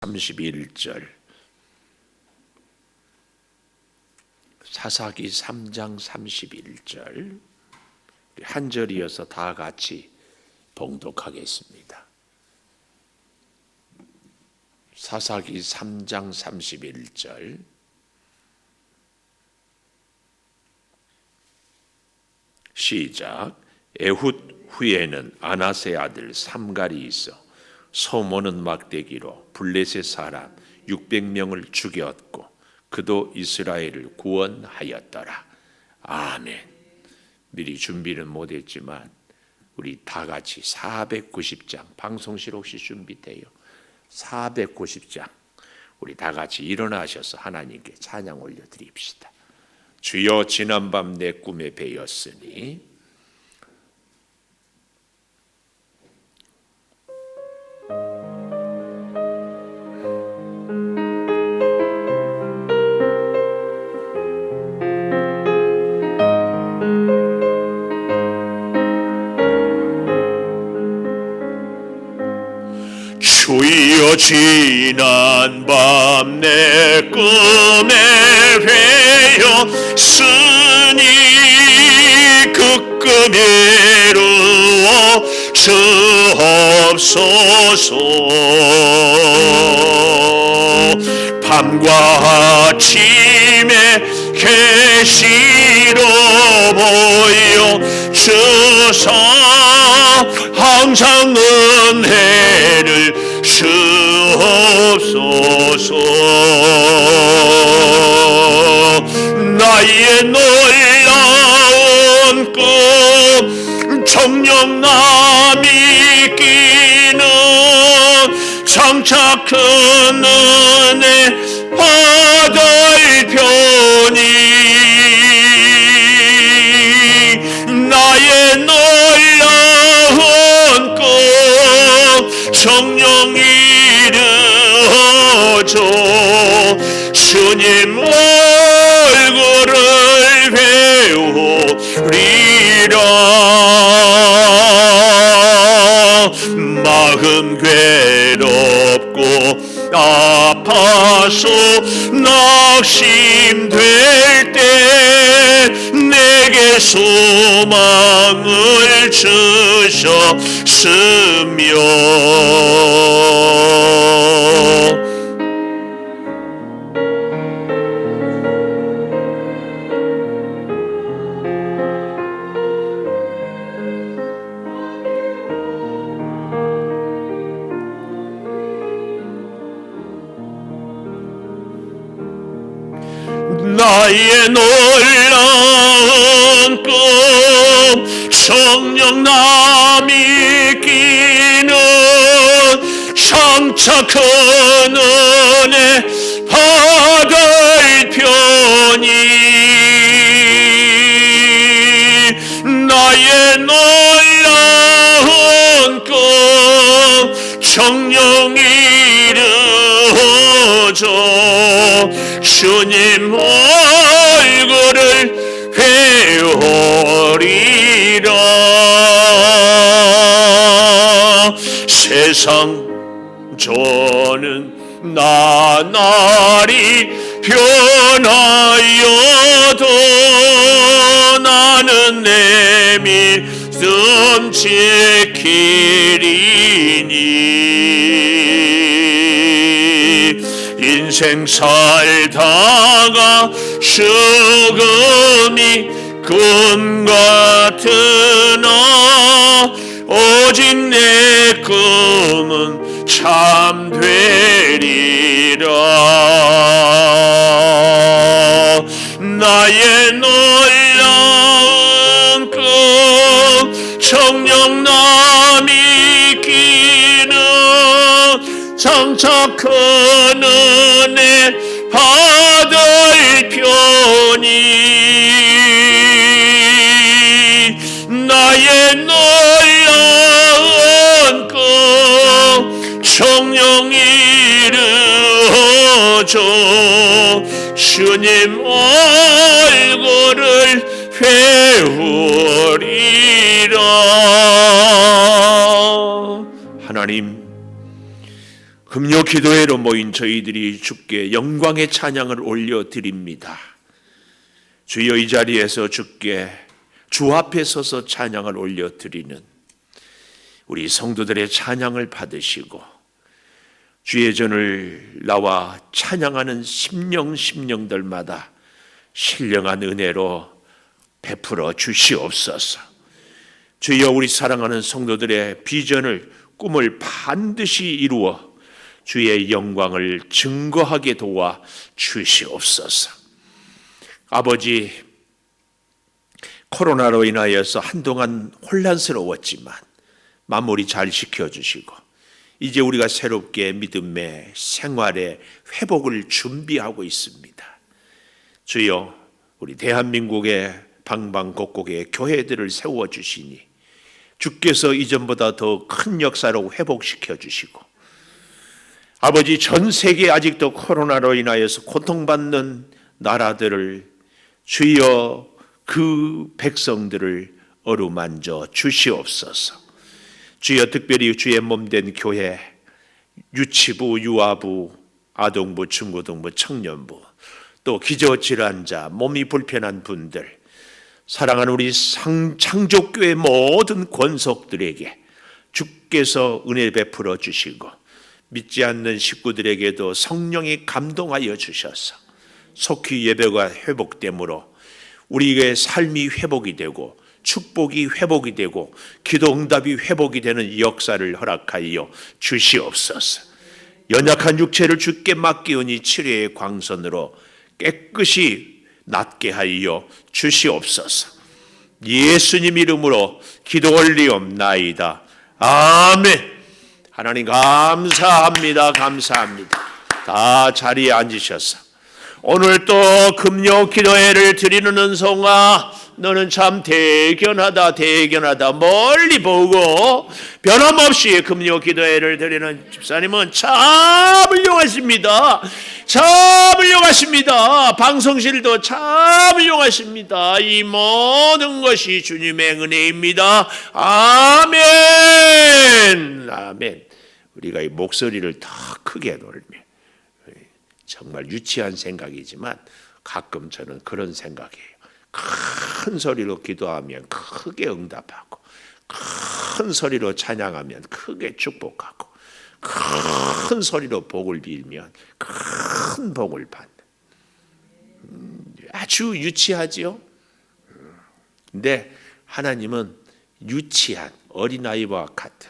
31절, 사사기 3장 31절 한 절이어서 다 같이 봉독하겠습니다. 사사기 3장 31절 시작. 에훗 후에는 아나세 아들 삼갈이 있어 소모는 막대기로 블레셋 사람 600명을 죽였고 그도 이스라엘을 구원하였더라. 아멘. 미리 준비는 못했지만 우리 다 같이 490장 방송실 혹시 준비돼요? 490장 우리 다 같이 일어나셔서 하나님께 찬양 올려드립시다. 주여 지난밤 내 꿈에 배였으니 주여 지난밤 내 꿈에 배였으니 그 꿈 이루어 주옵소서. 밤과 아침에 계시로 보여 주사 항상 은혜를 주옵소서. 나의 놀라운 꿈 정녕 남이 끼는 장차 큰 은혜 받을 편이 나의 놀라운 꿈 정녕 이루어져 주님 얼굴을 배우리라. 마음 괴롭고 아파서 낙심될 때 내게 소망을 주셨으며 나의 놀라운 꿈 성령 남이 끼는 장차 큰 은혜 받을 편이 나의 놀라운 꿈 정녕 이루어져 주님 얼굴을 배우리라. 세상 저는 나날이 변하여도 나는 내 믿음 지키리니 인생 살다가 죽음이 꿈 같으나 오직 내 꿈은 참 되리라. 나의 놀라운 꿈 정녕 남이 끼는 장차 큰 은혜 받을 편이 나의 놀라운 꿈 정녕 이루어져 주님 얼굴을 배우리라. 하나님 금요 기도회로 모인 저희들이 주께 영광의 찬양을 올려드립니다. 주여, 이 자리에서 주께 주 앞에 서서 찬양을 올려드리는 우리 성도들의 찬양을 받으시고 주의 전을 나와 찬양하는 심령들마다 신령한 은혜로 베풀어 주시옵소서. 주여, 우리 사랑하는 성도들의 비전을, 꿈을 반드시 이루어 주의 영광을 증거하게 도와 주시옵소서. 아버지, 코로나로 인하여서 한동안 혼란스러웠지만 마무리 잘 시켜주시고 이제 우리가 새롭게 믿음의 생활의 회복을 준비하고 있습니다. 주여, 우리 대한민국의 방방곡곡에 교회들을 세워주시니 주께서 이전보다 더 큰 역사로 회복시켜 주시고, 아버지, 전 세계에 아직도 코로나로 인하여서 고통받는 나라들을 주여 그 백성들을 어루만져 주시옵소서. 주여, 특별히 주의 몸된 교회, 유치부, 유아부, 아동부, 중고등부, 청년부, 또 기저질환자, 몸이 불편한 분들, 사랑하는 우리 창조교회 모든 권속들에게 주께서 은혜 베풀어 주시고 믿지 않는 식구들에게도 성령이 감동하여 주셔서 속히 예배가 회복되므로 우리의 삶이 회복이 되고 축복이 회복이 되고 기도 응답이 회복이 되는 역사를 허락하여 주시옵소서. 연약한 육체를 주께 맡기오니 치료의 광선으로 깨끗이 낫게 하여 주시옵소서. 예수님 이름으로 기도 올리옵나이다. 아멘. 하나님 감사합니다. 감사합니다. 다 자리에 앉으셔서 오늘 또 금요 기도회를 드리는 은송아, 너는 참 대견하다. 멀리 보고 변함없이 금요 기도회를 드리는 집사님은 참 훌륭하십니다. 방송실도 참 훌륭하십니다. 이 모든 것이 주님의 은혜입니다. 아멘. 우리가 이 목소리를 더 크게 돌며, 정말 유치한 생각이지만 가끔 저는 그런 생각이에요. 큰 소리로 기도하면 크게 응답하고, 큰 소리로 찬양하면 크게 축복하고, 큰 소리로 복을 빌면 큰 복을 받는, 아주 유치하지요. 근데 하나님은 유치한 어린아이와 같은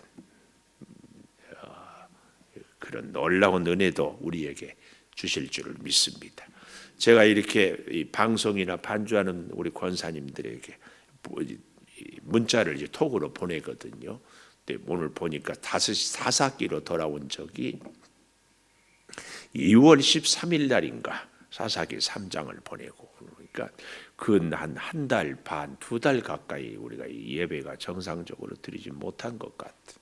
그런 놀라운 은혜도 우리에게 주실 줄을 믿습니다. 제가 이렇게 이 방송이나 반주하는 우리 권사님들에게 문자를 이제 톡으로 보내거든요. 근데 오늘 보니까 사사기로 돌아온 적이 2월 13일 날인가 사사기 3장을 보내고, 그러니까 한 달 반, 2달 가까이 우리가 이 예배가 정상적으로 드리지 못한 것 같은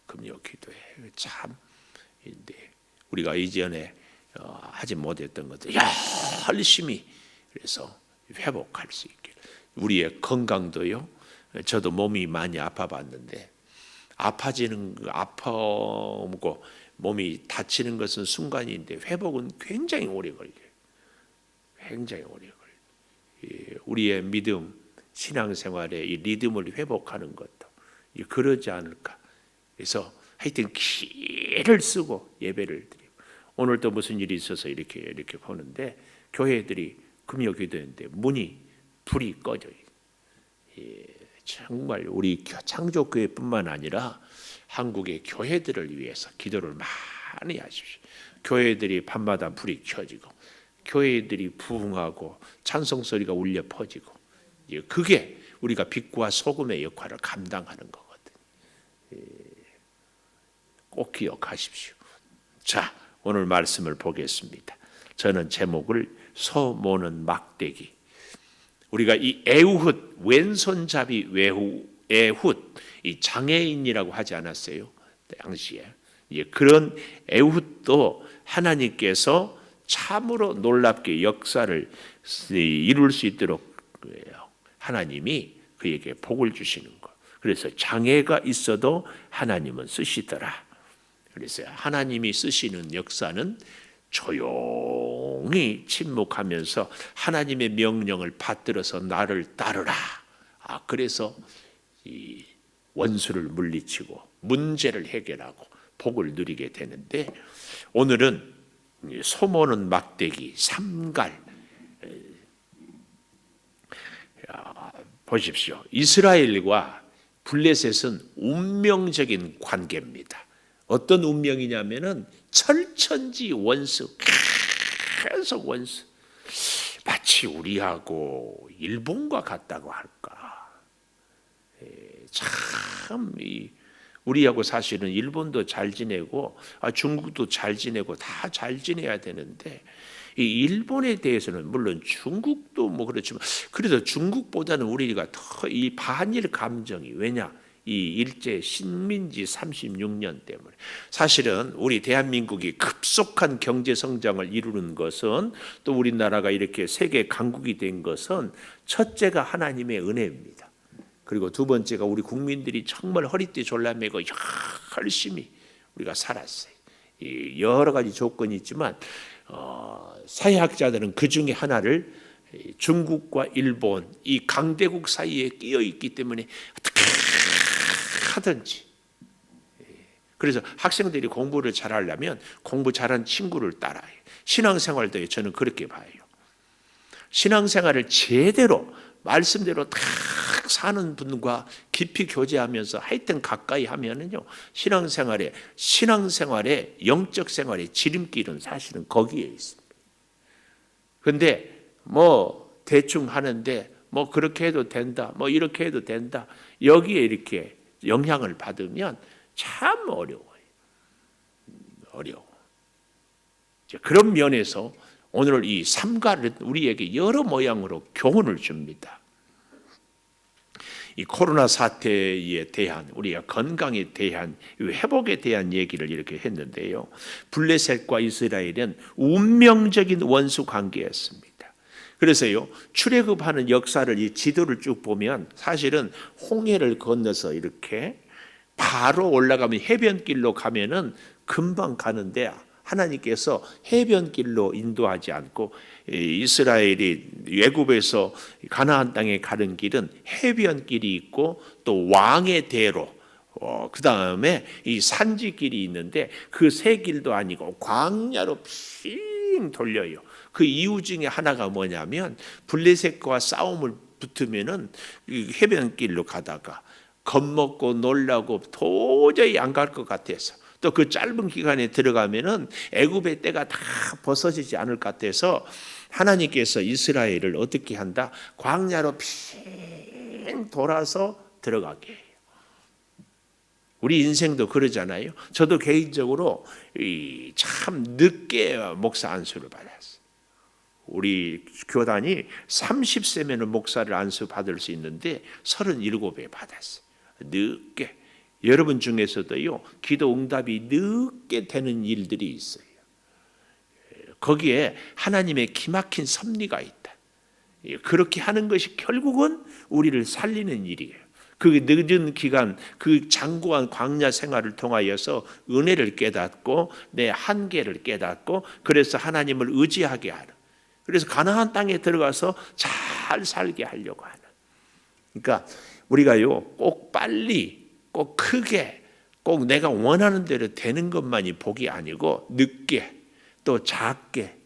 금요 기도회. 참, 인데 우리가 이전에 하지 못했던 것들 열심히 그래서 회복할 수 있게, 우리의 건강도요. 저도 몸이 많이 아파봤는데 아파오고 몸이 다치는 것은 순간인데 회복은 굉장히 오래 걸려요. 우리의 믿음, 신앙생활의 이 리듬을 회복하는 것도 그러지 않을까. 그래서 하여튼 기를 쓰고 예배를 드리고, 오늘도 무슨 일이 있어서 이렇게 보는데 교회들이 금요 기도했는데 불이 꺼져요. 정말 우리 창조교회뿐만 아니라 한국의 교회들을 위해서 기도를 많이 하십시오. 교회들이 밤마다 불이 켜지고 교회들이 부흥하고 찬송 소리가 울려 퍼지고, 그게 우리가 빛과 소금의 역할을 감당하는 거거든요. 꼭 기억하십시오. 자, 오늘 말씀을 보겠습니다. 저는 제목을 소모는 막대기. 우리가 이 에훗, 왼손잡이 에훗, 이 장애인이라고 하지 않았어요? 당시에. 그런 에훗도 하나님께서 참으로 놀랍게 역사를 이룰 수 있도록 하나님이 그에게 복을 주시는 것. 그래서 장애가 있어도 하나님은 쓰시더라. 그래서 하나님이 쓰시는 역사는 조용히 침묵하면서 하나님의 명령을 받들어서 나를 따르라. 그래서 이 원수를 물리치고 문제를 해결하고 복을 누리게 되는데, 오늘은 소모는 막대기 삼갈. 보십시오. 이스라엘과 블레셋은 운명적인 관계입니다. 어떤 운명이냐면은 철천지 원수, 계속 원수. 마치 우리하고 일본과 같다고 할까. 참 우리하고 사실은 일본도 잘 지내고 중국도 잘 지내고 다 잘 지내야 되는데, 이 일본에 대해서는 물론 중국도 뭐 그렇지만 그래도 중국보다는 우리가 더 이 반일 감정이, 왜냐? 이 일제 식민지 36년 때문에. 사실은 우리 대한민국이 급속한 경제 성장을 이루는 것은, 또 우리나라가 이렇게 세계 강국이 된 것은 첫째가 하나님의 은혜입니다. 그리고 두 번째가 우리 국민들이 정말 허리띠 졸라매고 열심히 우리가 살았어요. 여러 가지 조건이 있지만 사회학자들은 그 중에 하나를 중국과 일본 이 강대국 사이에 끼어 있기 때문에 어떻게 하든지, 그래서 학생들이 공부를 잘하려면 공부 잘한 친구를 따라요. 신앙생활도 저는 그렇게 봐요. 신앙생활을 제대로 말씀대로 딱 사는 분과 깊이 교제하면서 하여튼 가까이 하면은요, 신앙생활의 영적 생활의 지름길은 사실은 거기에 있습니다. 그런데 뭐 대충 하는데 뭐 그렇게 해도 된다, 뭐 이렇게 해도 된다, 여기에 이렇게 영향을 받으면 참 어려워요. 그런 면에서 오늘 이 삼가는 우리에게 여러 모양으로 교훈을 줍니다. 이 코로나 사태에 대한, 우리가 건강에 대한, 회복에 대한 얘기를 이렇게 했는데요. 블레셋과 이스라엘은 운명적인 원수 관계였습니다. 그래서요, 출애굽하는 역사를, 이 지도를 쭉 보면 사실은 홍해를 건너서 이렇게 바로 올라가면 해변길로 가면은 금방 가는데, 하나님께서 해변길로 인도하지 않고 이스라엘이 애굽에서 가나안 땅에 가는 길은 해변길이 있고 또 왕의 대로, 그 다음에 이 산지길이 있는데 그 세 길도 아니고 광야로 핑 돌려요. 그 이유 중에 하나가 뭐냐면 블레셋과 싸움을 붙으면은 해변길로 가다가 겁먹고 놀라고 도저히 안 갈 것 같아서, 또 그 짧은 기간에 들어가면은 애굽의 때가 다 벗어지지 않을 것 같아서 하나님께서 이스라엘을 어떻게 한다? 광야로 핑 돌아서 들어가게 해요. 우리 인생도 그러잖아요. 저도 개인적으로 참 늦게 목사 안수를 받았어요. 우리 교단이 30세면 목사를 안수 받을 수 있는데 37에 받았어요. 늦게. 여러분 중에서도요, 기도 응답이 늦게 되는 일들이 있어요. 거기에 하나님의 기막힌 섭리가 있다. 그렇게 하는 것이 결국은 우리를 살리는 일이에요. 그 늦은 기간, 그 장구한 광야 생활을 통하여서 은혜를 깨닫고 내 한계를 깨닫고, 그래서 하나님을 의지하게 하는, 그래서 가나안 땅에 들어가서 잘 살게 하려고 하는. 그러니까 우리가요, 꼭 빨리, 꼭 크게, 꼭 내가 원하는 대로 되는 것만이 복이 아니고 늦게, 또 작게,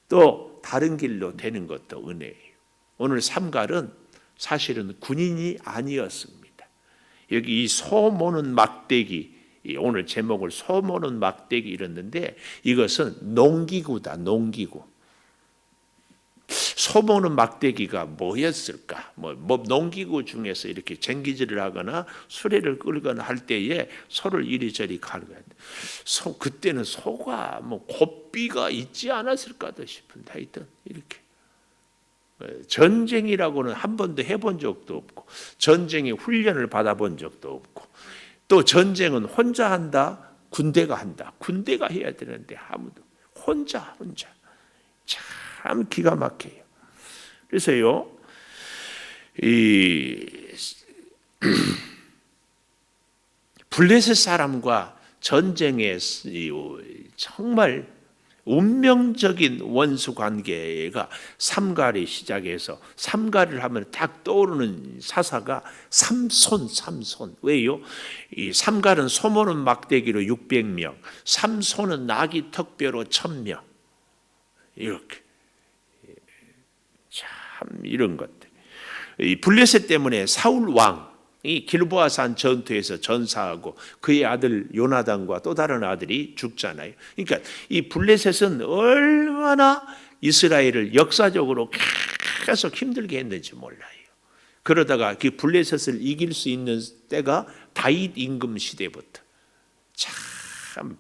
또 다른 길로 되는 것도 은혜예요. 오늘 삼갈은 사실은 군인이 아니었습니다. 여기 이 소모는 막대기, 오늘 제목을 소모는 막대기 이랬는데 이것은 농기구다, 농기구. 소모는 막대기가 뭐였을까? 뭐 농기구 중에서 이렇게 쟁기질을 하거나 수레를 끌거나 할 때에 소를 이리저리 가는 거예요. 그때는 소가 뭐 고삐가 있지 않았을까도 싶은데, 하여튼 이렇게 전쟁이라고는 한 번도 해본 적도 없고, 전쟁의 훈련을 받아본 적도 없고, 또 전쟁은 혼자 한다, 군대가 한다. 군대가 해야 되는데 아무도 혼자 참 기가 막혀요. 그래서요, 이 블레셋 사람과 전쟁의 정말 운명적인 원수 관계가 삼갈이 시작해서 삼갈을 하면 딱 떠오르는 사사가 삼손. 왜요? 이 삼갈은 소모는 막대기로 600명, 삼손은 나귀 턱뼈로 1000명. 이렇게 참 이런 것들. 이 블레셋 때문에 사울 왕이 길보아산 전투에서 전사하고 그의 아들 요나단과 또 다른 아들이 죽잖아요. 그러니까 이 블레셋은 얼마나 이스라엘을 역사적으로 계속 힘들게 했는지 몰라요. 그러다가 그 블레셋을 이길 수 있는 때가 다윗 임금 시대부터. 참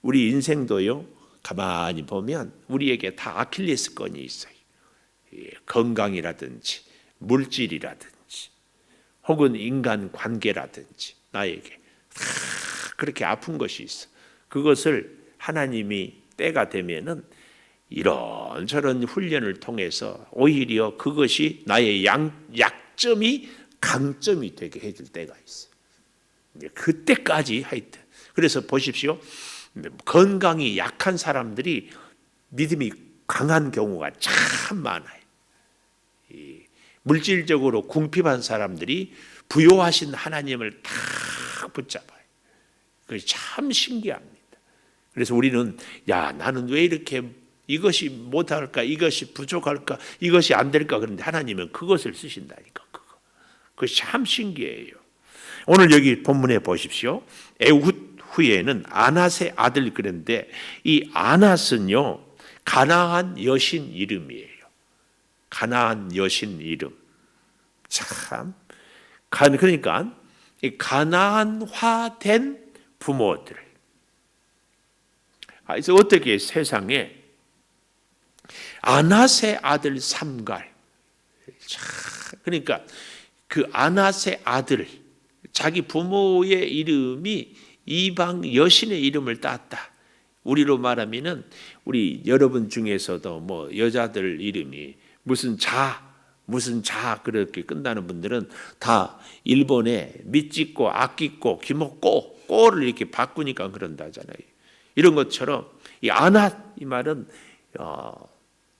우리 인생도요, 가만히 보면 우리에게 다 아킬레스건이 있어요. 건강이라든지 물질이라든지 혹은 인간 관계라든지 나에게 다 그렇게 아픈 것이 있어. 그것을 하나님이 때가 되면은 이런저런 훈련을 통해서 오히려 그것이 나의 약점이 강점이 되게 해줄 때가 있어. 그때까지 하여튼. 그래서 보십시오. 건강이 약한 사람들이 믿음이 강한 경우가 참 많아요. 물질적으로 궁핍한 사람들이 부요하신 하나님을 딱 붙잡아요. 그게 참 신기합니다. 그래서 우리는 나는 왜 이렇게 이것이 못할까, 이것이 부족할까, 이것이 안 될까, 그런데 하나님은 그것을 쓰신다니까. 그것이 참 신기해요. 오늘 여기 본문에 보십시오. 에훗 후에는 아낫의 아들 그런데 이 아낫은요, 가나안 여신 이름이에요. 가나안 여신 이름. 참. 그러니까 가나안화된 부모들. 그래서 어떻게 세상에 아낫의 아들 삼갈. 그러니까 그 아낫의 아들, 자기 부모의 이름이 이방 여신의 이름을 땄다. 우리로 말하면은 우리 여러분 중에서도 뭐 여자들 이름이 무슨 자 그렇게 끝나는 분들은 다 일본에 밑짓고 악깃고 기목고 꼬를 이렇게 바꾸니까 그런다잖아요. 이런 것처럼 이 아낫 이 말은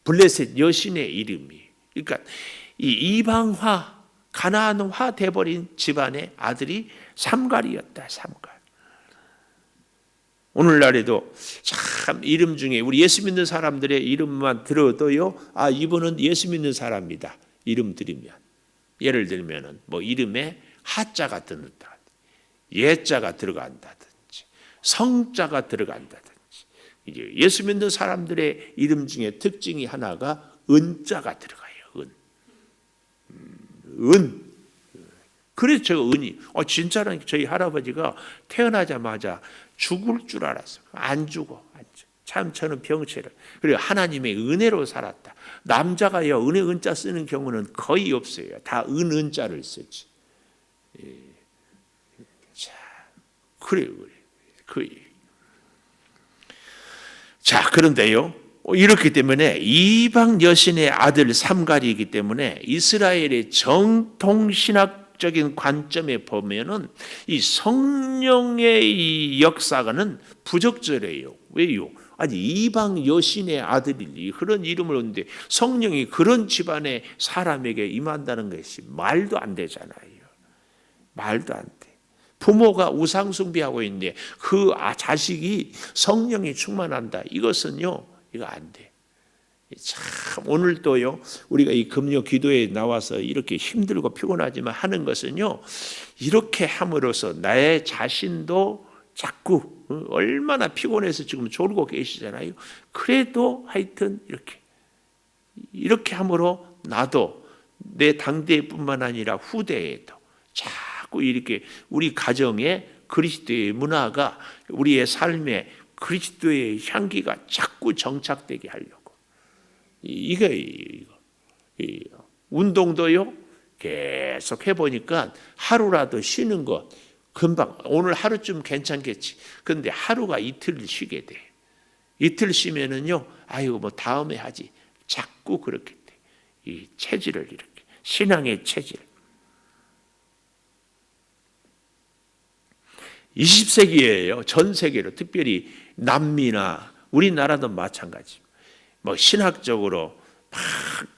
블레셋 여신의 이름이. 그러니까 이 이방화 가나안화 돼버린 집안의 아들이 삼갈이었다. 삼갈. 오늘날에도 참 이름 중에 우리 예수 믿는 사람들의 이름만 들어도요, 이분은 예수 믿는 사람이다. 이름 들으면 예를 들면은 뭐 이름에 하자가 들어간다, 예자가 들어간다든지 성자가 들어간다든지. 이제 예수 믿는 사람들의 이름 중에 특징이 하나가 은자가 들어가요. 은. 그래서 은이. 진짜는 저희 할아버지가 태어나자마자 죽을 줄 알았어요. 안 죽어. 참 저는 병치를. 그리고 하나님의 은혜로 살았다. 남자가요 은혜 은자 쓰는 경우는 거의 없어요. 다 은자를 쓰지. 자, 그래. 자, 그런데요. 이렇기 때문에 이방 여신의 아들 삼갈이기 때문에 이스라엘의 정통신학적인 관점에 보면은 이 성령의 이 역사가는 부적절해요. 왜요? 아니 이방 여신의 아들이 그런 이름을 얻는데 성령이 그런 집안의 사람에게 임한다는 것이 말도 안 되잖아요. 말도 안 돼. 부모가 우상 숭배하고 있는데 그 자식이 성령이 충만한다. 이것은요, 이거 안 돼. 참 오늘도요 우리가 이 금요 기도에 나와서 이렇게 힘들고 피곤하지만 하는 것은요, 이렇게 함으로써 나의 자신도 자꾸 얼마나 피곤해서 지금 졸고 계시잖아요. 그래도 하여튼 이렇게 함으로 나도 내 당대뿐만 아니라 후대에도 자꾸 이렇게 우리 가정에 그리스도의 문화가 우리의 삶에 그리스도의 향기가 자꾸 정착되게 하려고. 이거 운동도요 계속 해보니까 하루라도 쉬는 것 금방 오늘 하루쯤 괜찮겠지. 그런데 하루가 이틀 쉬게 돼. 이틀 쉬면은요, 뭐 다음에 하지. 자꾸 그렇게 돼. 이 체질을 이렇게 신앙의 체질. 20세기에요. 전 세계로 특별히 남미나 우리나라도 마찬가지. 뭐 신학적으로 막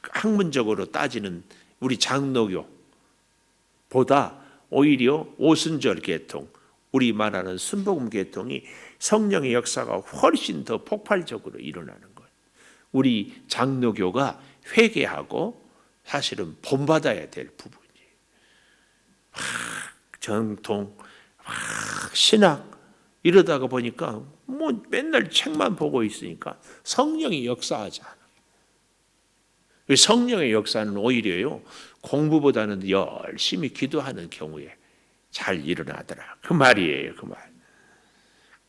학문적으로 따지는 우리 장로교보다 오히려 오순절 계통, 우리 말하는 순복음 계통이 성령의 역사가 훨씬 더 폭발적으로 일어나는 거예요. 우리 장로교가 회개하고 사실은 본받아야 될 부분이에요. 정통, 신학 이러다가 보니까 뭐 맨날 책만 보고 있으니까 성령이 역사하지 않아. 성령의 역사는 오히려요 공부보다는 열심히 기도하는 경우에 잘 일어나더라. 그 말이에요, 그 말.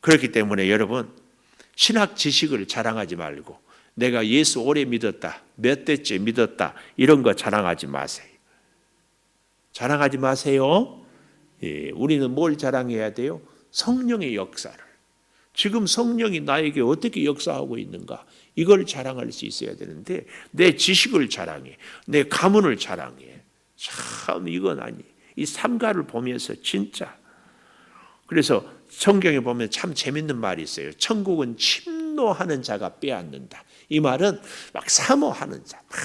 그렇기 때문에 여러분 신학 지식을 자랑하지 말고 내가 예수 오래 믿었다, 몇 대째 믿었다 이런 거 자랑하지 마세요. 자랑하지 마세요. 예, 우리는 뭘 자랑해야 돼요? 성령의 역사를. 지금 성령이 나에게 어떻게 역사하고 있는가 이걸 자랑할 수 있어야 되는데 내 지식을 자랑해, 내 가문을 자랑해. 참 이건 아니. 이 삼가를 보면서 진짜. 그래서 성경에 보면 참 재밌는 말이 있어요. 천국은 침노하는 자가 빼앗는다. 이 말은 막 사모하는 자, 막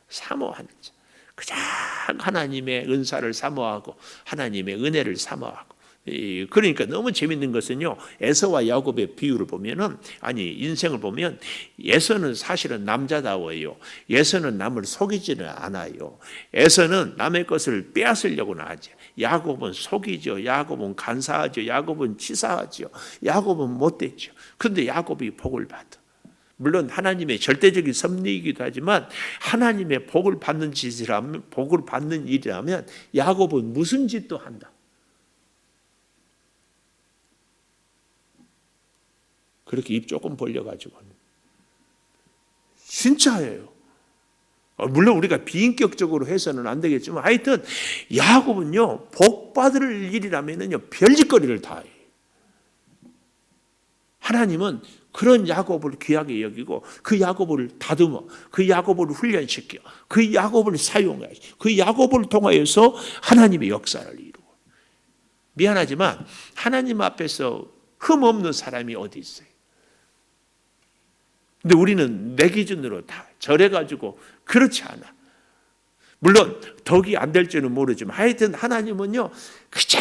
사모하는 자. 그냥 하나님의 은사를 사모하고 하나님의 은혜를 사모하고. 그러니까 너무 재밌는 것은요, 에서와 야곱의 비유를 보면은, 아니 인생을 보면 에서는 사실은 남자다워요. 에서는 남을 속이지는 않아요. 에서는 남의 것을 빼앗으려고는 하지. 야곱은 속이죠. 야곱은 간사하죠. 야곱은 치사하죠. 야곱은 못됐죠. 그런데 야곱이 복을 받아. 물론 하나님의 절대적인 섭리이기도 하지만 하나님의 복을 받는 짓이라면, 복을 받는 일이라면 야곱은 무슨 짓도 한다. 그렇게 입 조금 벌려가지고 진짜예요. 물론 우리가 비인격적으로 해서는 안 되겠지만 하여튼 야곱은요 복 받을 일이라면은요 별짓거리를 다 해요. 하나님은 그런 야곱을 귀하게 여기고 그 야곱을 다듬어, 그 야곱을 훈련시켜, 그 야곱을 사용해, 그 야곱을 통하여서 하나님의 역사를 이루고. 미안하지만 하나님 앞에서 흠 없는 사람이 어디 있어요? 근데 우리는 내 기준으로 다 절해가지고 그렇지 않아. 물론 덕이 안 될지는 모르지만 하여튼 하나님은요 그저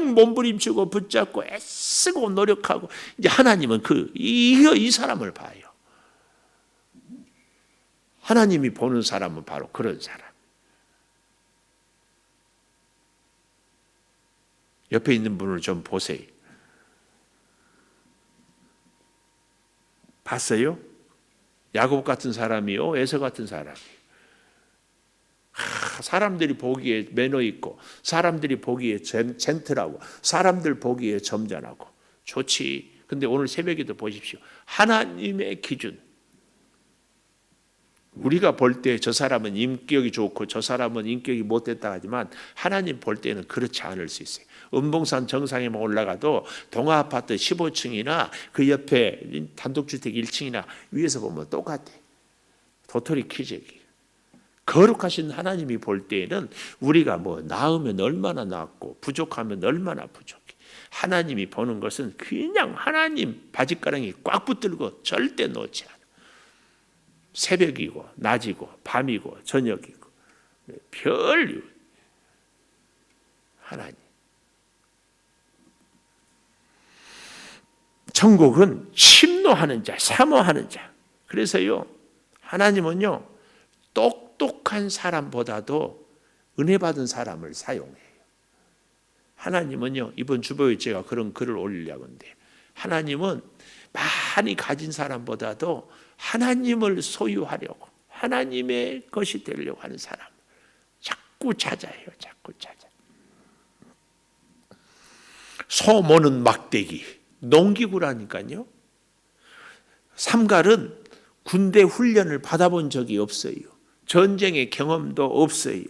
몸부림치고 붙잡고 애쓰고 노력하고 이제 하나님은 이 사람을 봐요. 하나님이 보는 사람은 바로 그런 사람. 옆에 있는 분을 좀 보세요. 봤어요? 야곱 같은 사람이요, 에서 같은 사람이요. 사람들이 보기에 매너 있고, 사람들이 보기에 젠틀하고, 사람들 보기에 점잖하고 좋지. 근데 오늘 새벽에도 보십시오. 하나님의 기준. 우리가 볼 때 저 사람은 인격이 좋고 저 사람은 인격이 못됐다 하지만 하나님 볼 때는 그렇지 않을 수 있어요. 은봉산 정상에만 올라가도 동아아파트 15층이나 그 옆에 단독주택 1층이나 위에서 보면 똑같아. 도토리 키재기. 거룩하신 하나님이 볼 때에는 우리가 뭐 나으면 얼마나 나았고 부족하면 얼마나 부족해. 하나님이 보는 것은 그냥 하나님 바짓가랑이 꽉 붙들고 절대 놓지 않아. 새벽이고 낮이고 밤이고 저녁이고 별 하나님. 천국은 침노하는 자, 사모하는 자. 그래서요 하나님은요 똑똑한 사람보다도 은혜 받은 사람을 사용해요. 하나님은요 이번 주보에 제가 그런 글을 올리려고 하는데 하나님은 많이 가진 사람보다도 하나님을 소유하려고 하나님의 것이 되려고 하는 사람 자꾸 찾아요. 자꾸 찾아. 소 모는 막대기 농기구라니까요. 삼갈은 군대 훈련을 받아본 적이 없어요. 전쟁의 경험도 없어요.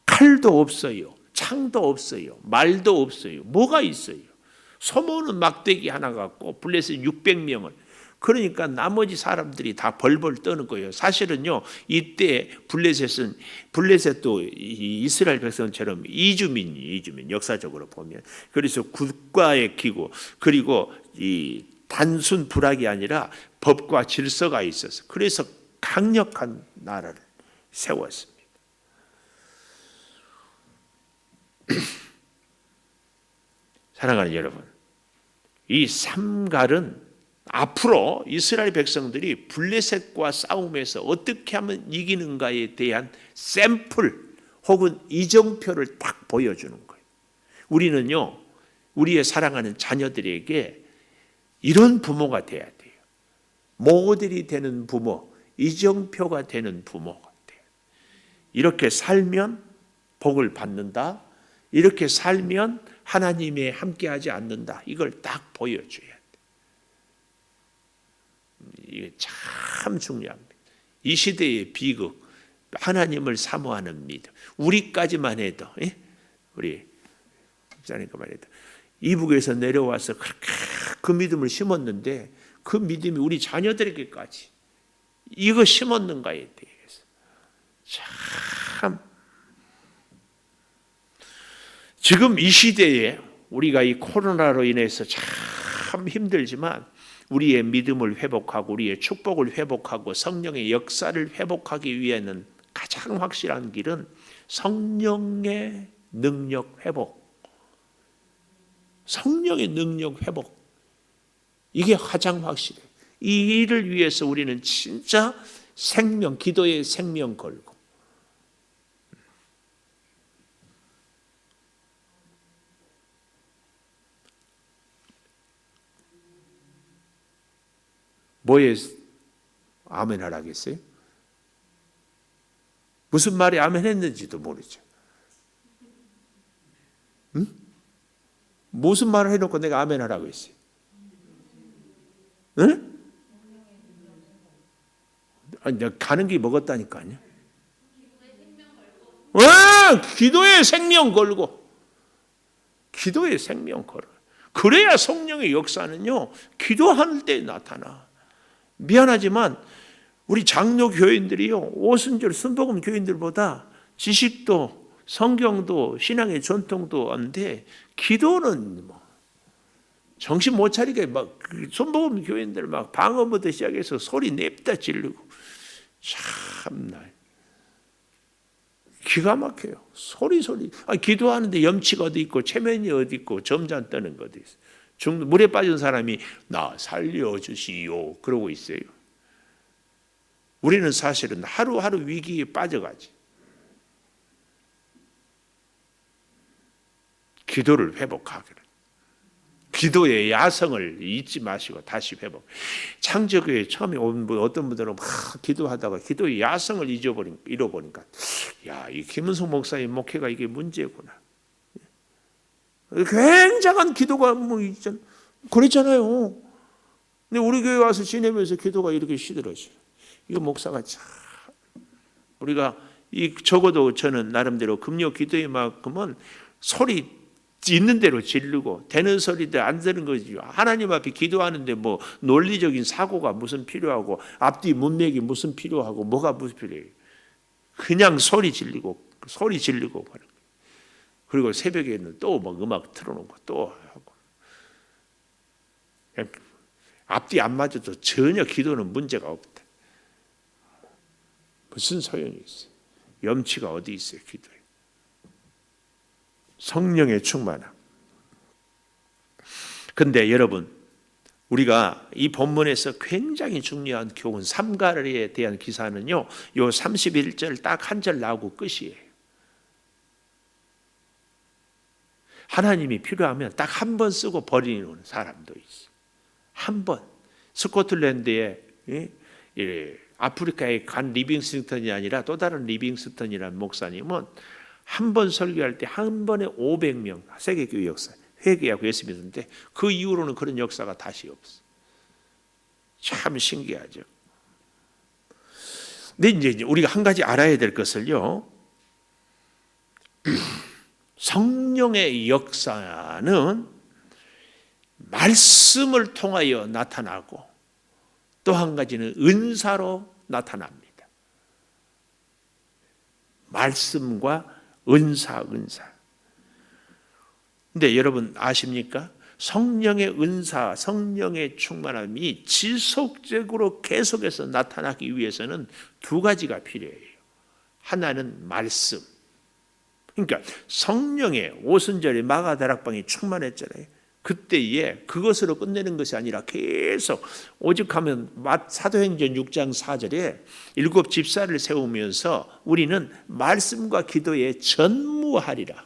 칼도 없어요. 창도 없어요. 말도 없어요. 뭐가 있어요? 소 모는 막대기 하나 갖고 블레셋 600명을 그러니까 나머지 사람들이 다 벌벌 떠는 거예요. 사실은요, 이때 블레셋도 이스라엘 백성처럼 이주민 역사적으로 보면. 그래서 국가의 기구, 그리고 이 단순 부락이 아니라 법과 질서가 있어서, 그래서 강력한 나라를 세웠습니다. 사랑하는 여러분, 이 삼갈은 앞으로 이스라엘 백성들이 블레셋과 싸움에서 어떻게 하면 이기는가에 대한 샘플 혹은 이정표를 딱 보여주는 거예요. 우리는요, 우리의 사랑하는 자녀들에게 이런 부모가 돼야 돼요. 모델이 되는 부모, 이정표가 되는 부모가 돼요. 이렇게 살면 복을 받는다. 이렇게 살면 하나님에 함께하지 않는다. 이걸 딱 보여줘야 돼. 이게 참 중요합니다. 이 시대의 비극, 하나님을 사모하는 믿음. 우리까지만 해도, 우리 목사님까만 해도 이북에서 내려와서 그렇게 그 믿음을 심었는데 그 믿음이 우리 자녀들에게까지 이거 심었는가에 대해서 참 지금 이 시대에 우리가 이 코로나로 인해서 참 힘들지만 우리의 믿음을 회복하고 우리의 축복을 회복하고 성령의 역사를 회복하기 위해는 가장 확실한 길은 성령의 능력 회복. 성령의 능력 회복. 이게 가장 확실해요. 이 일을 위해서 우리는 진짜 생명, 기도의 생명 걸고 뭐에 아멘 하라겠어요? 무슨 말에 아멘 했는지도 모르죠. 응? 무슨 말을 해놓고 내가 아멘 하라고 했어요? 응? 아니, 내가 가는 길 먹었다니까요. 기도의 생명 걸고. 기도의 생명 걸어. 그래야 성령의 역사는요, 기도할 때 나타나. 미안하지만 우리 장로 교인들이요, 오순절 순복음 교인들보다 지식도 성경도 신앙의 전통도 안돼 기도는 뭐 정신 못 차리게 막 순복음 교인들 막 방언부터 시작해서 소리 냅다 지르고 참나 기가 막혀요. 소리. 아니, 기도하는데 염치가 어디 있고 체면이 어디 있고 점잔 떠는 거 어디 있어. 물에 빠진 사람이 나 살려주시오 그러고 있어요. 우리는 사실은 하루하루 위기에 빠져가지. 기도를 회복하기를. 기도의 야성을 잊지 마시고 다시 회복. 창조교회 처음에 온 어떤 분들은 막 기도하다가 기도의 야성을 잃어버리니까 야, 이 김은숙 목사의 목회가 이게 문제구나. 굉장한 기도가 뭐 있잖아요. 그랬잖아요. 근데 우리 교회 와서 지내면서 기도가 이렇게 시들어져요. 이거 목사가 참 우리가 적어도 저는 나름대로 금요 기도회만큼은 소리 있는 대로 지르고 되는 소리들 안 되는 거지. 하나님 앞에 기도하는데 뭐 논리적인 사고가 무슨 필요하고 앞뒤 문맥이 무슨 필요하고 뭐가 무슨 필요해요. 그냥 소리 지르고 버려. 그리고 새벽에는 또 뭐 음악 틀어놓고 또 하고 앞뒤 안 맞아도 전혀 기도는 문제가 없다. 무슨 소용이 있어요? 염치가 어디 있어요? 기도에 성령의 충만함. 근데 여러분, 우리가 이 본문에서 굉장히 중요한 교훈 삼가리에 대한 기사는요, 요 31절 딱 한 절 나오고 끝이에요. 하나님이 필요하면 딱 한 번 쓰고 버리는 사람도 있어. 한 번. 스코틀랜드에 아프리카에 간 리빙스턴이 아니라 또 다른 리빙스턴이라는 목사님은 한 번 설교할 때 한 번에 500명 세계교회 역사 회개하고 예수 믿었는데 그 이후로는 그런 역사가 다시 없어. 참 신기하죠. 근데 이제 우리가 한 가지 알아야 될 것을요, 성령의 역사는 말씀을 통하여 나타나고 또 한 가지는 은사로 나타납니다. 말씀과 은사. 근데 여러분 아십니까? 성령의 은사, 성령의 충만함이 지속적으로 계속해서 나타나기 위해서는 두 가지가 필요해요. 하나는 말씀. 그러니까 성령의 오순절에 마가다락방이 충만했잖아요. 그때에 그것으로 끝내는 것이 아니라 계속 오죽하면 사도행전 6장 4절에 7 집사를 세우면서 우리는 말씀과 기도에 전무하리라.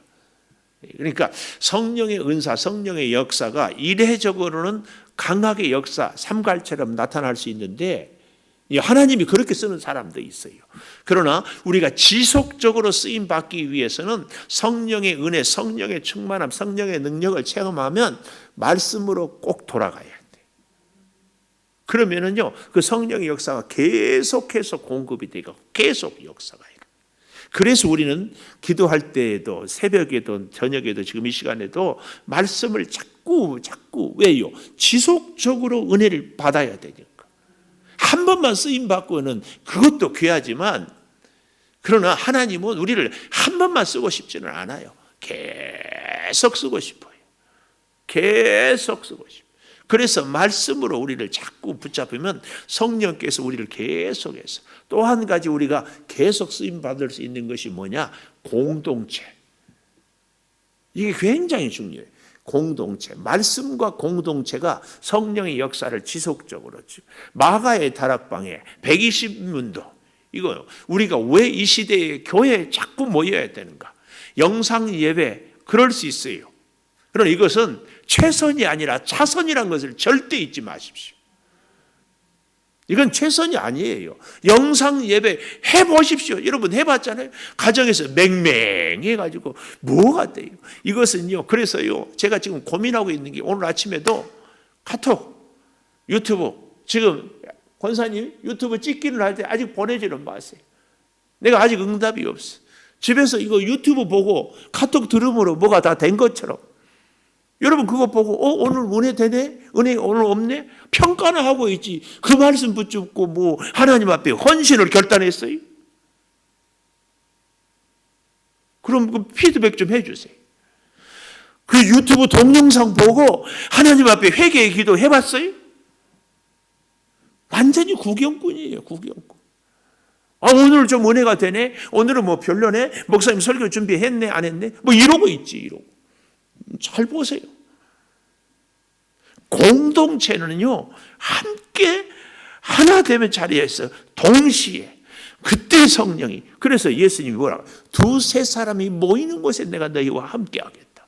그러니까 성령의 은사, 성령의 역사가 이례적으로는 강하게 역사, 삼갈처럼 나타날 수 있는데 하나님이 그렇게 쓰는 사람도 있어요. 그러나 우리가 지속적으로 쓰임 받기 위해서는 성령의 은혜, 성령의 충만함, 성령의 능력을 체험하면 말씀으로 꼭 돌아가야 돼. 그러면은요, 그 성령의 역사가 계속해서 공급이 되고 계속 역사가 해요. 그래서 우리는 기도할 때에도 새벽에도 저녁에도 지금 이 시간에도 말씀을 자꾸 왜요? 지속적으로 은혜를 받아야 되니까. 한 번만 쓰임 받고는 그것도 귀하지만 그러나 하나님은 우리를 한 번만 쓰고 싶지는 않아요. 계속 쓰고 싶어요. 계속 쓰고 싶어요. 그래서 말씀으로 우리를 자꾸 붙잡으면 성령께서 우리를 계속해서 또 한 가지 우리가 계속 쓰임 받을 수 있는 것이 뭐냐? 공동체. 이게 굉장히 중요해요. 공동체, 말씀과 공동체가 성령의 역사를 지속적으로 마가의 다락방에 120문도 이거 우리가 왜 이 시대에 교회에 자꾸 모여야 되는가? 영상 예배 그럴 수 있어요. 그러나 이것은 최선이 아니라 차선이라는 것을 절대 잊지 마십시오. 이건 최선이 아니에요. 영상 예배 해보십시오. 여러분 해봤잖아요. 가정에서 맹맹해가지고 뭐가 돼요. 이것은요. 그래서요. 제가 지금 고민하고 있는 게 오늘 아침에도 카톡, 유튜브 지금 권사님 유튜브 찍기를 할 때 아직 보내지는 마세요. 내가 아직 응답이 없어. 집에서 이거 유튜브 보고 카톡 들음으로 뭐가 다 된 것처럼 여러분 그거 보고 오늘 은혜 되네? 은혜 오늘 없네? 평가나 하고 있지. 그 말씀 붙잡고 뭐 하나님 앞에 헌신을 결단했어요? 그럼 그 피드백 좀 해주세요. 그 유튜브 동영상 보고 하나님 앞에 회개의 기도 해봤어요? 완전히 구경꾼이에요. 구경꾼. 오늘 좀 은혜가 되네? 오늘은 뭐 별로네? 목사님 설교 준비했네? 안 했네? 뭐 이러고 있지. 이러고. 잘 보세요. 공동체는요, 함께 하나 되면 자리에서 동시에 그때 성령이 그래서 예수님이 뭐라고? 2-3 모이는 곳에 내가 너희와 함께 하겠다.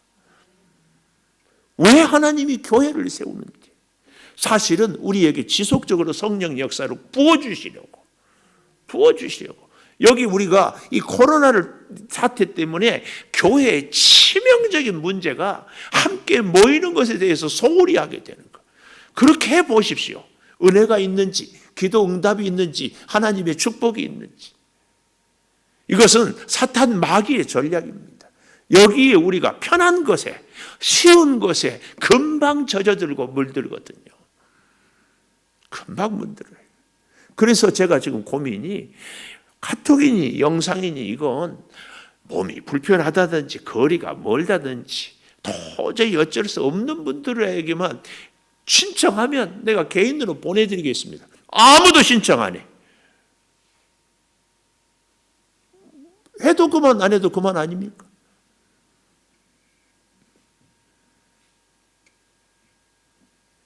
왜 하나님이 교회를 세우는지 사실은 우리에게 지속적으로 성령 역사를 부어주시려고 여기 우리가 이 코로나를 사태 때문에 교회의 치명적인 문제가 함께 모이는 것에 대해서 소홀히 하게 되는 것. 그렇게 해보십시오. 은혜가 있는지, 기도 응답이 있는지, 하나님의 축복이 있는지. 이것은 사탄 마귀의 전략입니다. 여기에 우리가 편한 것에, 쉬운 것에 금방 젖어들고 물들거든요. 금방 물들어요. 그래서 제가 지금 고민이 카톡이니 영상이니 이건 몸이 불편하다든지 거리가 멀다든지 도저히 어쩔 수 없는 분들에게만 신청하면 내가 개인으로 보내드리겠습니다. 아무도 신청 안 해. 해도 그만 안 해도 그만 아닙니까?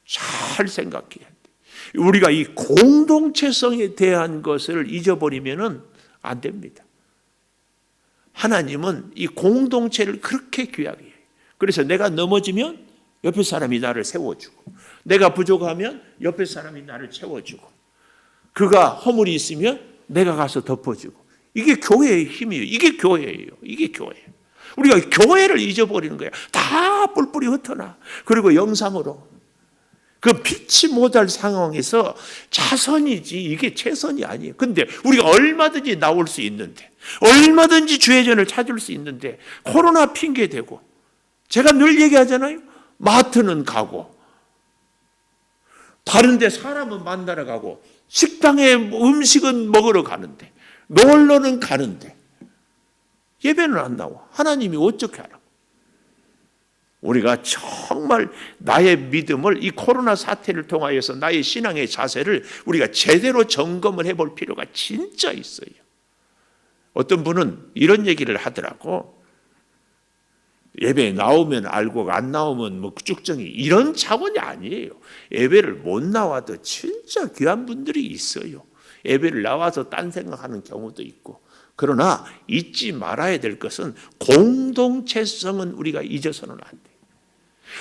잘 생각해야 돼. 우리가 이 공동체성에 대한 것을 잊어버리면 안 됩니다. 하나님은 이 공동체를 그렇게 귀하게 해요. 그래서 내가 넘어지면 옆에 사람이 나를 세워주고 내가 부족하면 옆에 사람이 나를 채워주고 그가 허물이 있으면 내가 가서 덮어주고 이게 교회의 힘이에요. 이게 교회예요. 이게 교회예요. 우리가 교회를 잊어버리는 거예요. 다 뿔뿔이 흩어나. 그리고 영상으로 그 피치 못할 상황에서 차선이지 이게 최선이 아니에요. 근데 우리가 얼마든지 나올 수 있는데 얼마든지 주회전을 찾을 수 있는데 코로나 핑계대고 제가 늘 얘기하잖아요. 마트는 가고 다른 데 사람은 만나러 가고 식당에 음식은 먹으러 가는데 놀러는 가는데 예배는 안 나와. 하나님이 어떻게 하라고? 우리가 정말 나의 믿음을 이 코로나 사태를 통하여서 나의 신앙의 자세를 우리가 제대로 점검을 해볼 필요가 진짜 있어요. 어떤 분은 이런 얘기를 하더라고. 예배에 나오면 알고 안 나오면 뭐 쭉정이, 이런 차원이 아니에요. 예배를 못 나와도 진짜 귀한 분들이 있어요. 예배를 나와서 딴 생각하는 경우도 있고. 그러나 잊지 말아야 될 것은 공동체성은 우리가 잊어서는 안 돼요.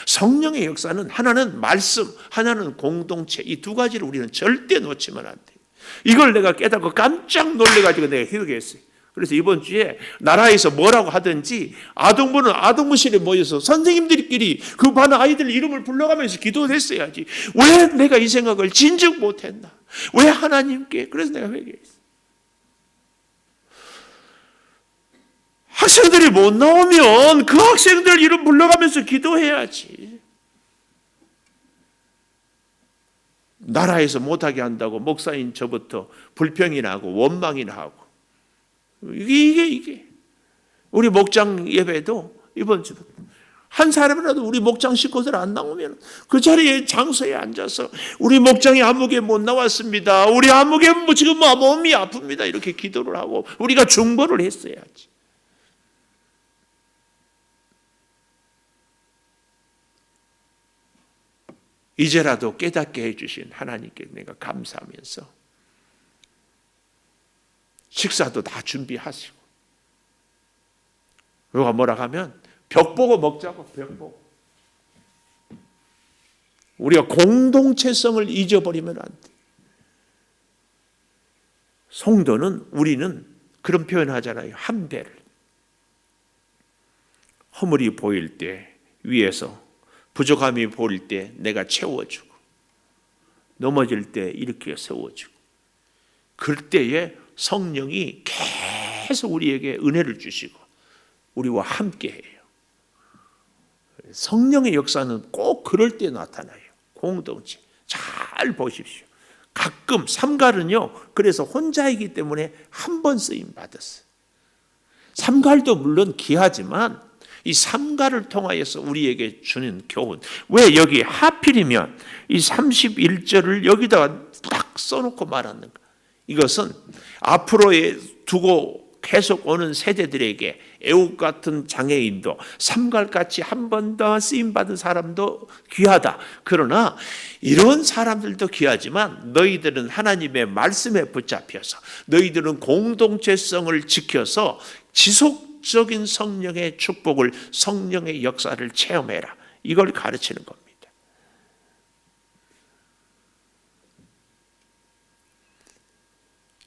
성령의 역사는 하나는 말씀, 하나는 공동체, 이 두 가지를 우리는 절대 놓치면 안 돼요. 이걸 내가 깨닫고 깜짝 놀래가지고 내가 회개했어요. 그래서 이번 주에 나라에서 뭐라고 하든지 아동부는 아동부실에 모여서 선생님들끼리 그 반 아이들 이름을 불러가면서 기도를 했어야지. 왜 내가 이 생각을 진즉 못했나? 왜 하나님께? 그래서 내가 회개했어요. 학생들이 못 나오면 그 학생들 이름 불러가면서 기도해야지. 나라에서 못하게 한다고 목사인 저부터 불평이나 하고 원망이나 하고, 이게 우리 목장 예배도 이번 주부터 한 사람이라도 우리 목장 식구들 안 나오면 그 자리에 장소에 앉아서 우리 목장이 아무개 못 나왔습니다, 우리 아무개 지금 몸이 아픕니다, 이렇게 기도를 하고 우리가 중보를 했어야지. 이제라도 깨닫게 해주신 하나님께 내가 감사하면서 식사도 다 준비하시고, 누가 뭐라 하면 벽 보고 먹자고, 벽 보고. 우리가 공동체성을 잊어버리면 안 돼. 성도는, 우리는 그런 표현 하잖아요. 함대를. 허물이 보일 때 위에서, 부족함이 보일 때 내가 채워주고, 넘어질 때 일으켜 세워주고, 그때에 성령이 계속 우리에게 은혜를 주시고 우리와 함께 해요. 성령의 역사는 꼭 그럴 때 나타나요. 공동체. 잘 보십시오. 가끔 삼갈은요, 그래서 혼자이기 때문에 한 번 쓰임 받았어요. 삼갈도 물론 귀하지만 이 삼갈을 통하여서 우리에게 주는 교훈. 왜 여기 하필이면 이 31절을 여기다가 딱 써놓고 말하는가? 이것은 앞으로에 두고 계속 오는 세대들에게 애국 같은 장애인도, 삼갈같이 한 번 더 쓰임받은 사람도 귀하다. 그러나 이런 사람들도 귀하지만 너희들은 하나님의 말씀에 붙잡혀서 너희들은 공동체성을 지켜서 지속적인 성령의 축복을, 성령의 역사를 체험해라. 이걸 가르치는 겁니다.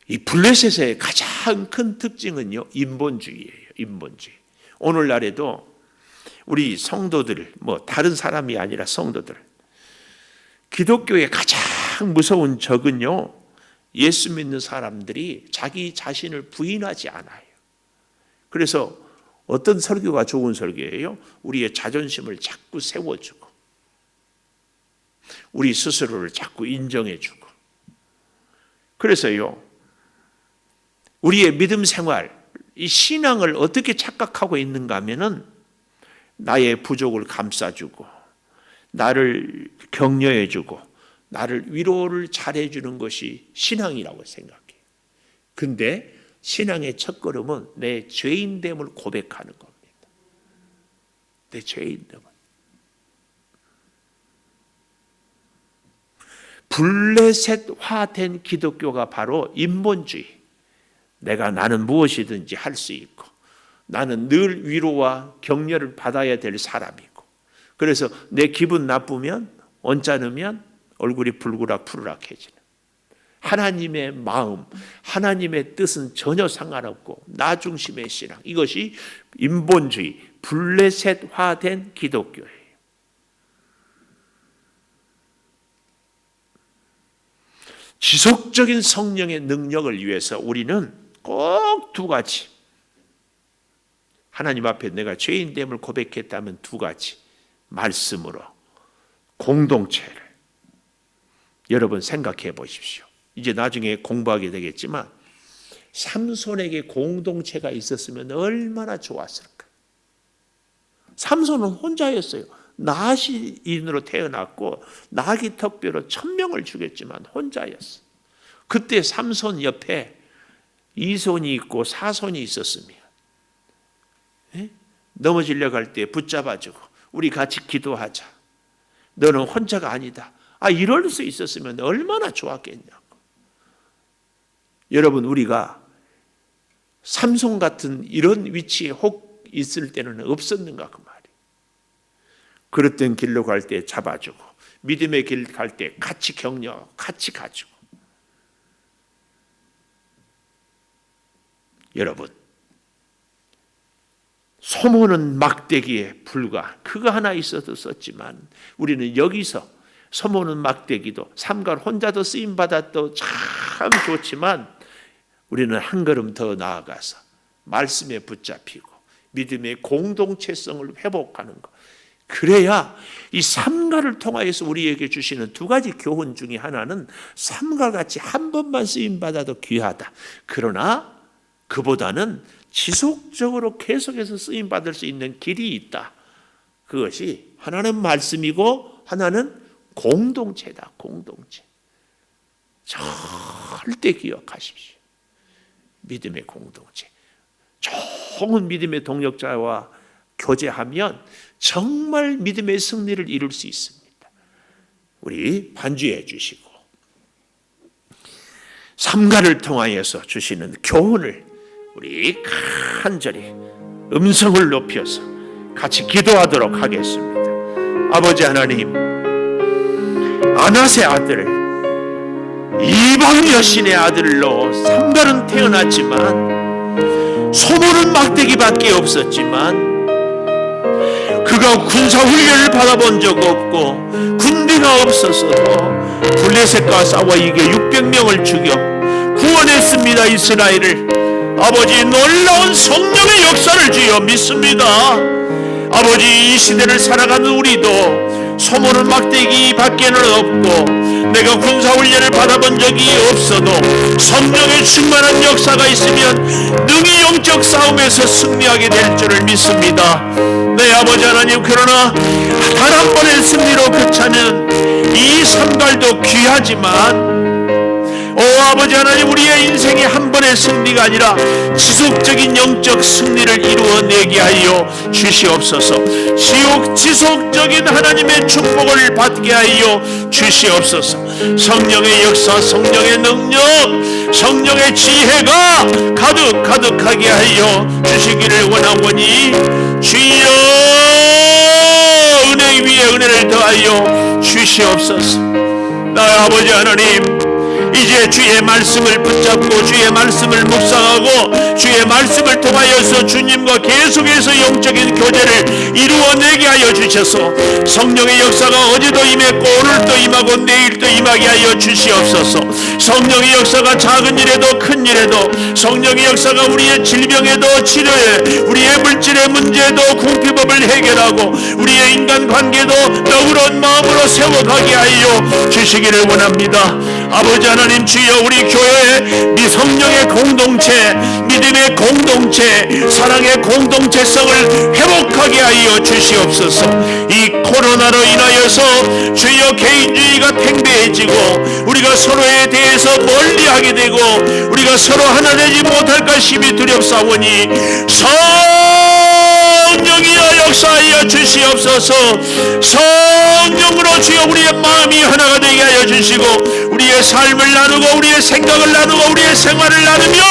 이 블레셋의 가장 큰 특징은요, 인본주의예요. 인본주의. 오늘날에도 우리 성도들, 다른 사람이 아니라 성도들, 기독교의 가장 무서운 적은요, 예수 믿는 사람들이 자기 자신을 부인하지 않아요. 그래서 어떤 설교가 좋은 설교예요? 우리의 자존심을 자꾸 세워주고, 우리 스스로를 자꾸 인정해주고. 그래서요, 우리의 믿음 생활, 이 신앙을 어떻게 착각하고 있는가 하면은 나의 부족을 감싸주고, 나를 격려해주고, 나를 위로를 잘해주는 것이 신앙이라고 생각해요. 근데 신앙의 첫걸음은 내 죄인됨을 고백하는 겁니다. 내 죄인됨을. 블레셋화된 기독교가 바로 인본주의. 나는 무엇이든지 할 수 있고, 나는 늘 위로와 격려를 받아야 될 사람이고, 그래서 내 기분 나쁘면, 언짢으면 얼굴이 불그락 푸르락해지는 하나님의 마음, 하나님의 뜻은 전혀 상관없고 나 중심의 신앙, 이것이 인본주의, 블레셋화된 기독교예요. 지속적인 성령의 능력을 위해서 우리는 꼭 두 가지, 하나님 앞에 내가 죄인됨을 고백했다면 두 가지, 말씀으로 공동체를, 여러분 생각해 보십시오. 이제 나중에 공부하게 되겠지만 삼손에게 공동체가 있었으면 얼마나 좋았을까. 삼손은 혼자였어요. 나시인으로 태어났고 나귀 턱뼈로 1000명을 죽였지만 혼자였어. 그때 삼손 옆에 이손이 있고 사손이 있었으면 넘어지려고 할 때 붙잡아주고 우리 같이 기도하자. 너는 혼자가 아니다. 이럴 수 있었으면 얼마나 좋았겠냐고. 여러분, 우리가 삼손 같은 이런 위치에 혹 있을 때는 없었는가 그 말이에요. 그랬던 길로 갈 때 잡아주고 믿음의 길 갈 때 같이 격려, 같이 가주고. 여러분, 소모는 막대기에 불과 그거 하나 있어도 썼지만 우리는 여기서 소모는 막대기도 삼갈 혼자도 쓰임받아도 참 좋지만 우리는 한 걸음 더 나아가서 말씀에 붙잡히고 믿음의 공동체성을 회복하는 것. 그래야 이 삼가를 통하여서 우리에게 주시는 두 가지 교훈 중에 하나는 삼가 같이 한 번만 쓰임받아도 귀하다. 그러나 그보다는 지속적으로 계속해서 쓰임받을 수 있는 길이 있다. 그것이 하나는 말씀이고 하나는 공동체다. 공동체. 절대 기억하십시오. 믿음의 공동체. 좋은 믿음의 동역자와 교제하면 정말 믿음의 승리를 이룰 수 있습니다. 우리 반주해 주시고 삼가를 통하여서 주시는 교훈을 우리 간절히 음성을 높여서 같이 기도하도록 하겠습니다. 아버지 하나님, 아낫의 아들, 이방 여신의 아들로 삼가는 태어났지만 소모는 막대기밖에 없었지만 그가 군사 훈련을 받아본 적 없고 군대가 없어서도 블레셋과 싸워 이겨 600명을 죽여 구원했습니다. 이스라엘을. 아버지, 놀라운 성령의 역사를 주여 믿습니다. 아버지, 이 시대를 살아가는 우리도 소모는 막대기 밖에는 없고 내가 군사훈련을 받아본 적이 없어도 성령의 충만한 역사가 있으면 능히 영적 싸움에서 승리하게 될 줄을 믿습니다. 네, 아버지 하나님, 그러나 단 한 번의 승리로 그차는 이 삼갈도 귀하지만 아버지 하나님, 우리의 인생이 한 번의 승리가 아니라 지속적인 영적 승리를 이루어내게 하여 주시옵소서. 지속적인 하나님의 축복을 받게 하여 주시옵소서. 성령의 역사, 성령의 능력, 성령의 지혜가 가득하게 하여 주시기를 원하오니 주여 은혜 위에 은혜를 더하여 주시옵소서. 나의 아버지 하나님, 이제 주의 말씀을 붙잡고 주의 말씀을 묵상하고 주의 말씀을 통하여서 주님과 계속해서 영적인 교제를 이루어내게 하여 주셔서 성령의 역사가 어제도 임했고 오늘도 임하고 내일도 임하게 하여 주시옵소서. 성령의 역사가 작은 일에도 큰 일에도, 성령의 역사가 우리의 질병에도 치료에, 우리의 물질의 문제에도 궁핍법을 해결하고 우리의 인간관계도 너그러운 마음으로 세워가게 하여 주시기를 원합니다. 아버지 하나님, 주여 우리 교회의 미성령의 공동체, 믿음의 공동체, 사랑의 공동체성을 회복하게 하여 주시옵소서. 이 코로나로 인하여서 주여 개인주의가 팽배해지고 우리가 서로에 대해서 멀리하게 되고 우리가 서로 하나 되지 못할까 심히 두렵사오니 성령이여 역사하여 주시옵소서. 성령으로 주여 우리의 마음이 하나가 되게 하여 주시고 우리의 삶을 나누고 우리의 생각을 나누고 우리의 생활을 나누며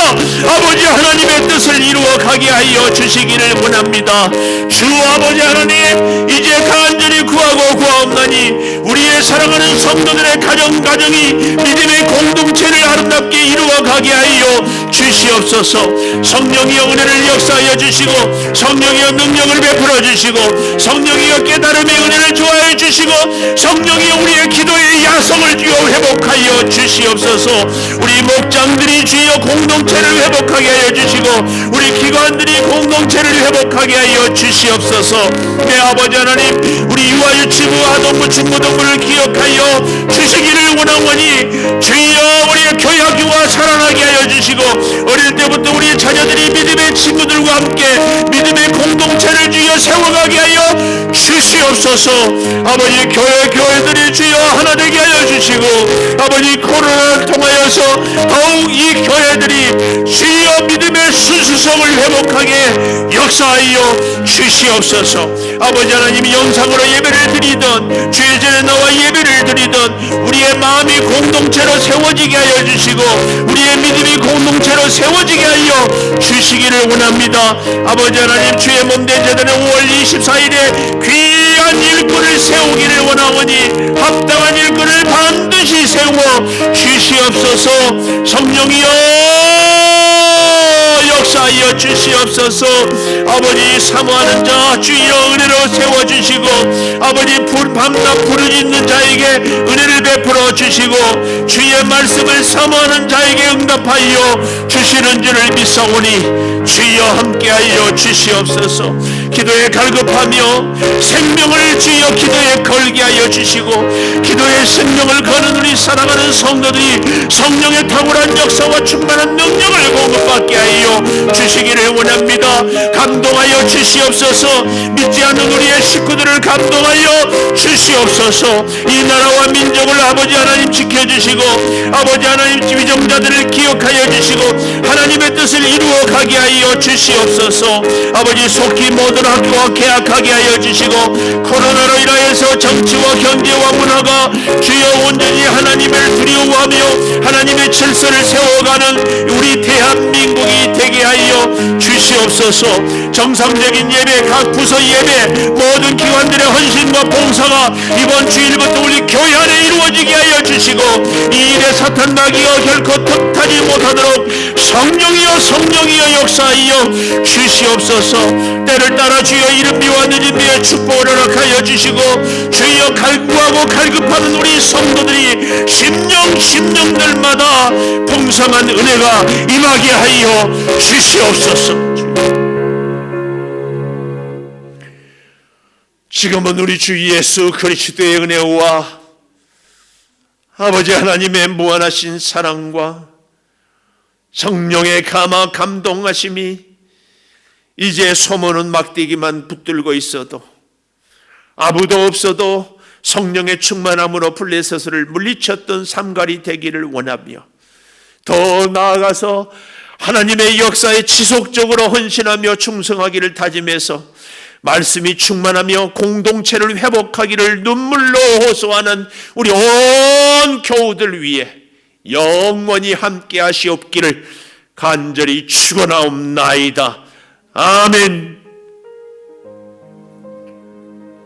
아버지 하나님의 뜻을 이루어 가게 하여 주시기를 원합니다. 주 아버지 하나님, 이제 간절히 구하고 구하옵나니 우리의 사랑하는 성도들의 가정이 믿음의 공동체를 아름답게 이루어 가게 하여 주시옵소서. 성령이여 은혜를 역사하여 주시고, 성령이여 능력을 베풀어 주시고, 성령이여 깨달음의 은혜를 주하여 주시고, 성령이여 우리의 기도의 야성을 주여 회복하여 주시옵소서. 우리 목장들이 주여 공동체를 회복하게 하여 주시고, 우리 기관들이 공동체를 회복하게 하여 주시옵소서. 내 아버지 하나님, 우리 유아유치부 아동부 중고등부를 기억하여 주시기를 원하오니 주여 우리의 교학유아 살아나게 하여 주시고, 어릴 때부터 우리 자녀들이 믿음의 친구들과 함께 믿음의 공동체를 주여 세워가게 하여 주시옵소서. 아버지 교회들이 주여 하나 되게 하여 주시고, 아버지 코로나를 통하여서 더욱 이 교회들이 주여 믿음의 순수성을 회복하게 역사하여 주시옵소서. 아버지 하나님, 영상으로 예배를 드리던 주의 전에 나와 예배를 드리던 우리의 마음이 공동체로 세워지게 하여 주시고, 우리의 믿음이 공동체로 세워지게 하여 주시기를 원합니다. 아버지 하나님, 주의 몸된 제단에 5월 24일에 귀한 일꾼을 세우기를 원하오니 합당한 일꾼을 반드시 세워 주시옵소서. 성령이여 역사하여 주시옵소서. 아버지, 사모하는 자 주여 은혜로 세워주시고, 아버지 밤낮 부르짖는 자에게 은혜를 베풀어 주시고, 주의 말씀을 사모하는 자에게 응답하여 주시는 줄을 믿사오니 주여 함께하여 주시옵소서. 기도에 갈급하며 생명을 주여 기도에 걸게 하여 주시고, 기도에 생명을 거는 우리 사랑하는 성도들이 성령의 탁월한 역사와 충만한 능력을 공급받게 하여 주시기를 원합니다. 감동하여 주시옵소서. 믿지 않는 우리의 식구들을 감동하여 주시옵소서. 이 나라와 민족을 아버지 하나님 지켜주시고, 아버지 하나님 위정자들을 기억하여 주시고, 하나님의 뜻을 이루어 가게 하여 주시옵소서. 아버지, 속히 모든 학교와 개학하게 하여 주시고, 코로나로 인하여서 정치와 경제와 문화가 주여 온전히 하나님을 두려워하며 하나님의 질서를 세워가는 우리 대한민국이 되게 하여 주시옵소서. 정상적인 예배, 각 부서 예배, 모든 기관들의 헌신과 봉사가 이번 주일부터 우리 교회 안에 이루어지게 하여 주시고, 이 일에 사탄 마귀가 결코 틈타지 못하도록 성령이여 역사하여 주시옵소서. 때를 따라 주여 이른 비와 늦은 비에 축복을 허락하여 주시고, 주여 갈구하고 갈급하는 우리 성도들이 심령들마다 풍성한 은혜가 임하게 하여 주시옵소서. 지금은 우리 주 예수 그리스도의 은혜와 아버지 하나님의 무한하신 사랑과 성령의 감동하심이 이제 소문은 막대기만 붙들고 있어도, 아무도 없어도 성령의 충만함으로 블레셋을 물리쳤던 삼갈이 되기를 원하며, 더 나아가서 하나님의 역사에 지속적으로 헌신하며 충성하기를 다짐해서 말씀이 충만하며 공동체를 회복하기를 눈물로 호소하는 우리 온 교우들 위해 영원히 함께 하시옵기를 간절히 축원하옵나이다. 아멘.